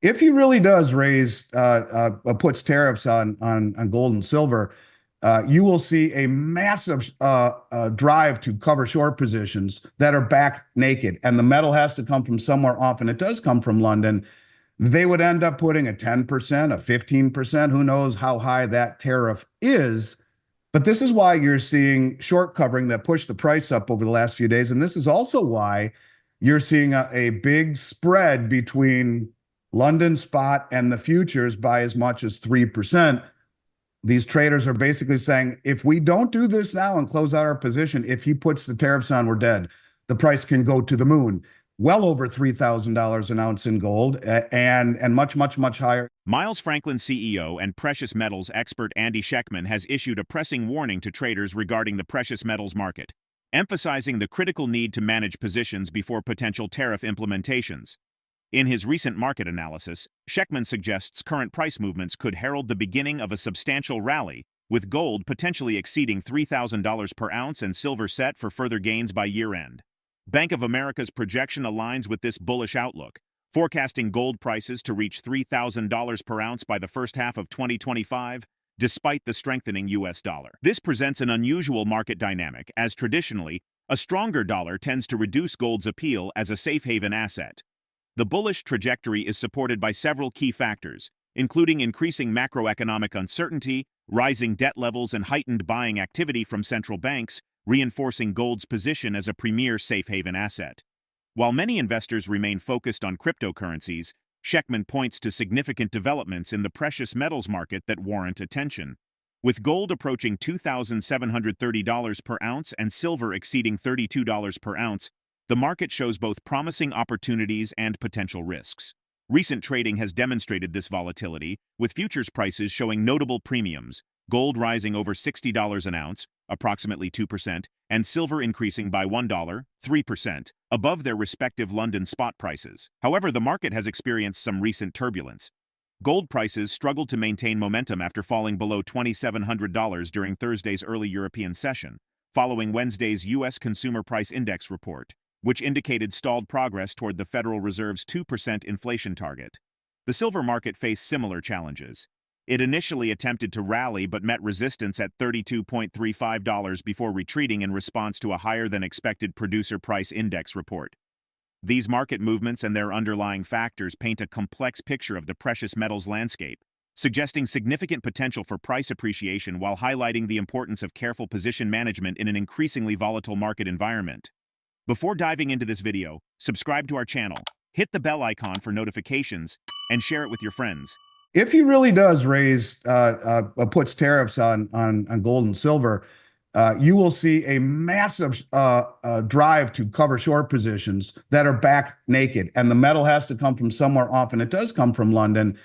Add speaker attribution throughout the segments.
Speaker 1: If he really does puts tariffs on gold and silver, you will see a massive drive to cover short positions that are back naked, and the metal has to come from somewhere. Often it does come from London. They would end up putting a 10%, a 15%. Who knows how high that tariff is? But this is why you're seeing short covering that pushed the price up over the last few days. And this is also why you're seeing a big spread between London spot and the futures by as much as 3%. These traders are basically saying, if we don't do this now and close out our position, if he puts the tariffs on, we're dead. The price can go to the moon, well over $3,000 an ounce in gold, and much, much, much higher.
Speaker 2: Miles Franklin CEO and precious metals expert Andy Schectman has issued a pressing warning to traders regarding the precious metals market, emphasizing the critical need to manage positions before potential tariff implementations. In his recent market analysis, Schectman suggests current price movements could herald the beginning of a substantial rally, with gold potentially exceeding $3,000 per ounce and silver set for further gains by year-end. Bank of America's projection aligns with this bullish outlook, forecasting gold prices to reach $3,000 per ounce by the first half of 2025, despite the strengthening U.S. dollar. This presents an unusual market dynamic, as traditionally, a stronger dollar tends to reduce gold's appeal as a safe haven asset. The bullish trajectory is supported by several key factors, including increasing macroeconomic uncertainty, rising debt levels, and heightened buying activity from central banks, reinforcing gold's position as a premier safe haven asset. While many investors remain focused on cryptocurrencies, Schectman points to significant developments in the precious metals market that warrant attention. With gold approaching $2,730 per ounce and silver exceeding $32 per ounce, the market shows both promising opportunities and potential risks. Recent trading has demonstrated this volatility, with futures prices showing notable premiums, gold rising over $60 an ounce, approximately 2%, and silver increasing by $1, 3%, above their respective London spot prices. However, the market has experienced some recent turbulence. Gold prices struggled to maintain momentum after falling below $2,700 during Thursday's early European session, following Wednesday's U.S. Consumer Price Index report, which indicated stalled progress toward the Federal Reserve's 2% inflation target. The silver market faced similar challenges. It initially attempted to rally but met resistance at $32.35 before retreating in response to a higher-than-expected producer price index report. These market movements and their underlying factors paint a complex picture of the precious metals landscape, suggesting significant potential for price appreciation while highlighting the importance of careful position management in an increasingly volatile market environment. Before diving into this video, subscribe to our channel, hit the bell icon for notifications, and share it with your friends.
Speaker 1: If he really does puts tariffs on gold and silver, you will see a massive drive to cover short positions that are back naked, and the metal has to come from somewhere. Often it does come from London.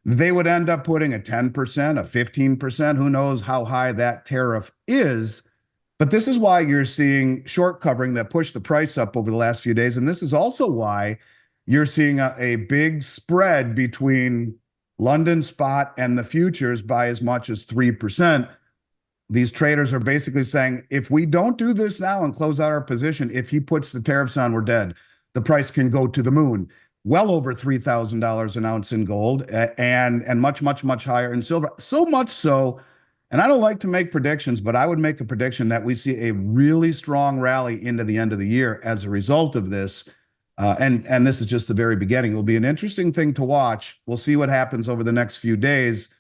Speaker 1: They would end up putting a 10%, a 15%. Who knows how high that tariff is? But this is why you're seeing short covering that pushed the price up over the last few days. And this is also why you're seeing a big spread between London spot and the futures by as much as 3%. These traders are basically saying, if we don't do this now and close out our position, if he puts the tariffs on, we're dead. The price can go to the moon, well over $3,000 an ounce in gold, and much, much, much higher in silver. So much so, and I don't like to make predictions, but I would make a prediction that we see a really strong rally into the end of the year as a result of this. And this is just the very beginning. It will be an interesting thing to watch. We'll see what happens over the next few days.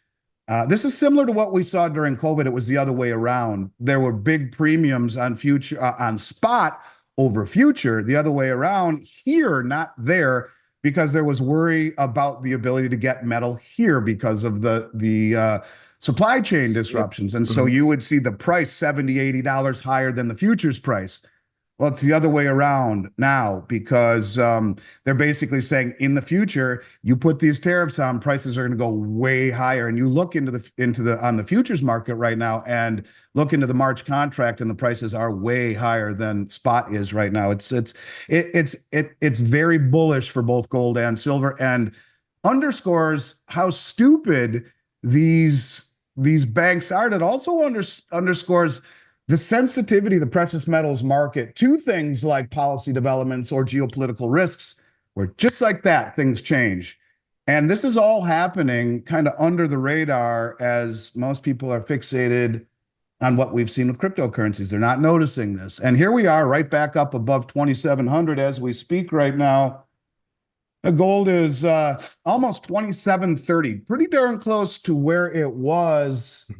Speaker 1: This is similar to what we saw during COVID. It was the other way around. There were big premiums on on spot over future. The other way around here, not there, because there was worry about the ability to get metal here because of the supply chain disruptions. And so you would see the price $70, $80 higher than the futures price. Well, it's the other way around now, because they're basically saying in the future, you put these tariffs on, prices are going to go way higher. And you look on the futures market right now and look into the March contract, and the prices are way higher than spot is right now. It's very bullish for both gold and silver, and underscores how stupid these banks are. It also underscores the sensitivity of the precious metals market to things like policy developments or geopolitical risks, where just like that, things change. And this is all happening kind of under the radar as most people are fixated on what we've seen with cryptocurrencies. They're not noticing this. And here we are right back up above 2,700 as we speak right now. The gold is almost 2,730, pretty darn close to where it was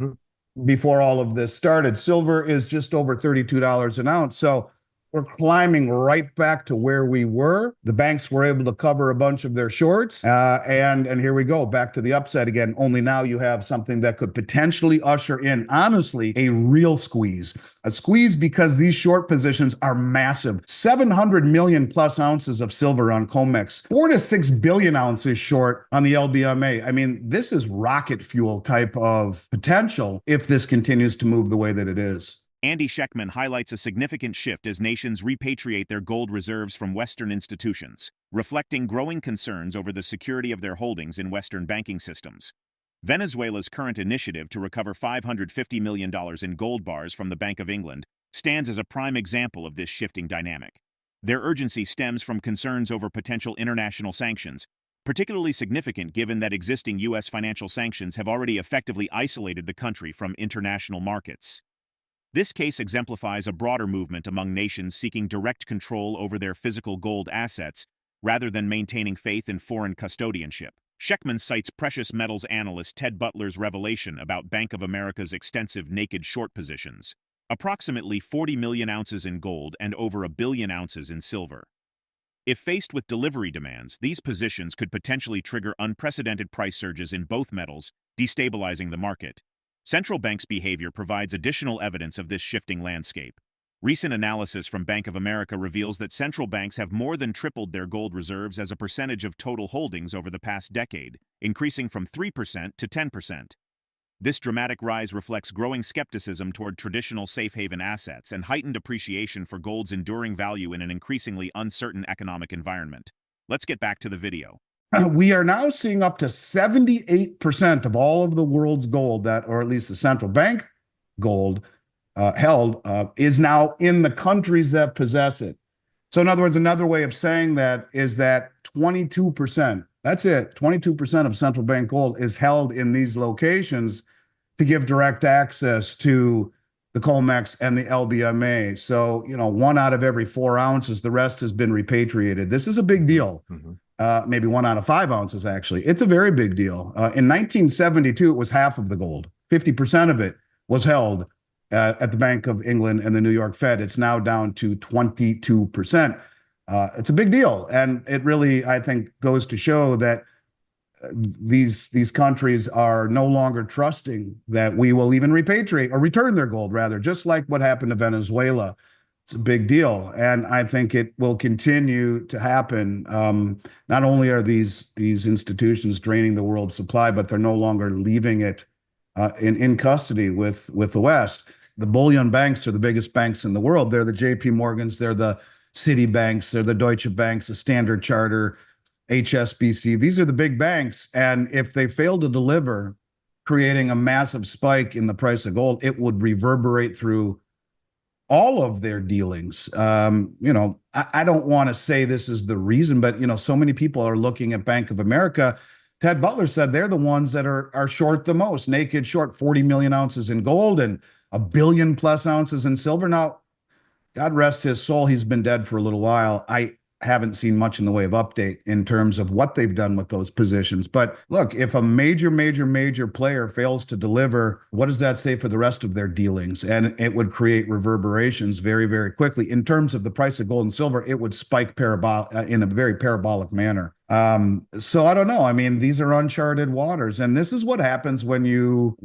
Speaker 1: before all of this started. Silver is just over $32 an ounce. So we're climbing right back to where we were. The banks were able to cover a bunch of their shorts. And here we go, back to the upside again. Only now you have something that could potentially usher in, honestly, a real squeeze. A squeeze because these short positions are massive. 700 million plus ounces of silver on COMEX, 4 to 6 billion ounces short on the LBMA. I mean, this is rocket fuel type of potential if this continues to move the way that it is.
Speaker 2: Andy Schectman highlights a significant shift as nations repatriate their gold reserves from Western institutions, reflecting growing concerns over the security of their holdings in Western banking systems. Venezuela's current initiative to recover $550 million in gold bars from the Bank of England stands as a prime example of this shifting dynamic. Their urgency stems from concerns over potential international sanctions, particularly significant given that existing U.S. financial sanctions have already effectively isolated the country from international markets. This case exemplifies a broader movement among nations seeking direct control over their physical gold assets rather than maintaining faith in foreign custodianship. Schectman cites precious metals analyst Ted Butler's revelation about Bank of America's extensive naked short positions, approximately 40 million ounces in gold and over 1 billion ounces in silver. If faced with delivery demands, these positions could potentially trigger unprecedented price surges in both metals, destabilizing the market. Central banks' behavior provides additional evidence of this shifting landscape. Recent analysis from Bank of America reveals that central banks have more than tripled their gold reserves as a percentage of total holdings over the past decade, increasing from 3% to 10%. This dramatic rise reflects growing skepticism toward traditional safe haven assets and heightened appreciation for gold's enduring value in an increasingly uncertain economic environment. Let's get back to the video.
Speaker 1: We are now seeing up to 78% of all of the world's gold that, or at least the central bank gold held, is now in the countries that possess it. So in other words, another way of saying that is that 22%, that's it, 22% of central bank gold is held in these locations to give direct access to the COMEX and the LBMA. So, 1 out of every 4 ounces, the rest has been repatriated. This is a big deal. Maybe 1 out of 5 ounces, actually. It's a very big deal. In 1972, it was half of the gold. 50% of it was held at the Bank of England and the New York Fed. It's now down to 22%. It's a big deal. And it really, I think, goes to show that these countries are no longer trusting that we will even repatriate or return their gold, rather, just like what happened to Venezuela. It's a big deal, and I think it will continue to happen. Not only are these institutions draining the world's supply, but they're no longer leaving it in custody with the West. The bullion banks are the biggest banks in the world. They're the J.P. Morgans, they're the Citibanks, they're the Deutsche Banks, the Standard Charter, HSBC. These are the big banks, and if they fail to deliver, creating a massive spike in the price of gold, it would reverberate through all of their dealings. I don't want to say this is the reason, but so many people are looking at Bank of America. Ted Butler said they're the ones that are short the most, naked short 40 million ounces in gold and 1 billion plus ounces in silver. Now, God rest his soul, he's been dead for a little while. I haven't seen much in the way of update in terms of what they've done with those positions. But look, if a major player fails to deliver, what does that say for the rest of their dealings? And it would create reverberations very, very quickly. In terms of the price of gold and silver, it would spike in a very parabolic manner. So I don't know. I mean, these are uncharted waters. And this is what happens when you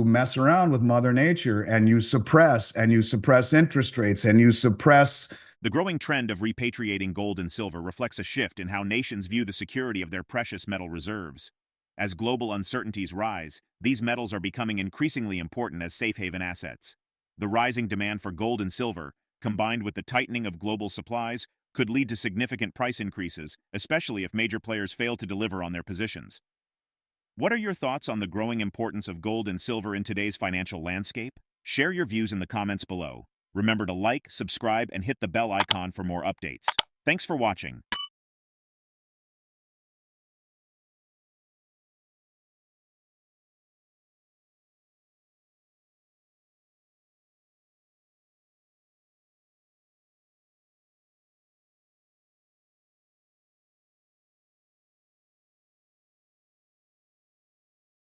Speaker 1: mess around with Mother Nature and you suppress interest rates and you suppress.
Speaker 2: The growing trend of repatriating gold and silver reflects a shift in how nations view the security of their precious metal reserves. As global uncertainties rise, these metals are becoming increasingly important as safe haven assets. The rising demand for gold and silver, combined with the tightening of global supplies, could lead to significant price increases, especially if major players fail to deliver on their positions. What are your thoughts on the growing importance of gold and silver in today's financial landscape? Share your views in the comments below. Remember to like, subscribe, and hit the bell icon for more updates. Thanks for watching.